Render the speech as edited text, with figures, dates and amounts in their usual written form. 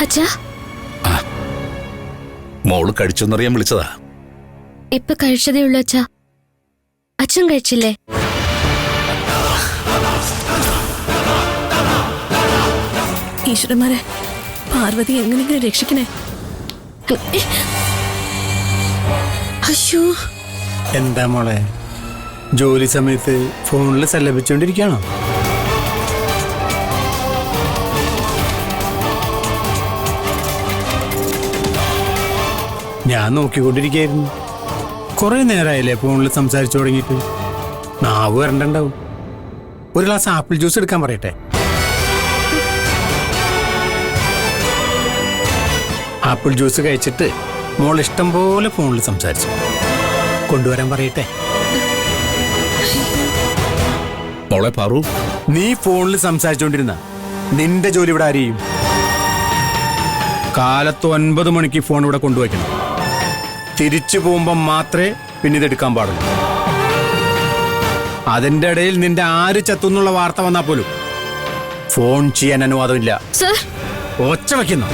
അച്ഛാ, മോള് കഴിച്ചോന്നറിയാൻ വിളിച്ചതാ. ഇപ്പൊ കഴിച്ചതേ ഉള്ളൂ അച്ഛാ. അച്ഛൻ കഴിച്ചില്ലേ? ഈശ്വരന്മാരെ, പാർവതി എങ്ങനെയെങ്കിലും രക്ഷിക്കണേ. അയ്യോ, എന്താ മോളെ, ജോലി സമയത്ത് ഫോണിൽ സല്ലപിച്ചോണ്ടിരിക്കണോ? ഞാൻ നോക്കിക്കൊണ്ടിരിക്കായിരുന്നു. കുറെ നേരമായില്ലേ ഫോണിൽ സംസാരിച്ചു തുടങ്ങിയിട്ട്. നാവ് വരണ്ടുണ്ടാവും. ഒരു ഗ്ലാസ് ആപ്പിൾ ജ്യൂസ് എടുക്കാൻ പറയട്ടെ? ആപ്പിൾ ജ്യൂസ് കഴിച്ചിട്ട് മോൾ ഇഷ്ടം പോലെ ഫോണിൽ സംസാരിച്ചു. കൊണ്ടുവരാൻ പറയട്ടെ? മോളെ പാറു, നീ ഫോണിൽ സംസാരിച്ചോണ്ടിരുന്ന നിന്റെ ജോലി ഇവിടെ ആരെയും? കാലത്ത് 9 മണിക്ക് ഫോൺ ഇവിടെ കൊണ്ടുവയ്ക്കണം. തിരിച്ചു പോകുമ്പോ മാത്രമേ പിന്നെ ഇതെടുക്കാൻ പാടുള്ളൂ. അതിന്റെ ഇടയിൽ നിന്റെ ആര് ചത്തുന്നുള്ള വാർത്ത വന്നാൽ പോലും ഫോൺ ചെയ്യാൻ അനുവാദമില്ല. സർ, ഒച്ച വയ്ക്കുന്നു.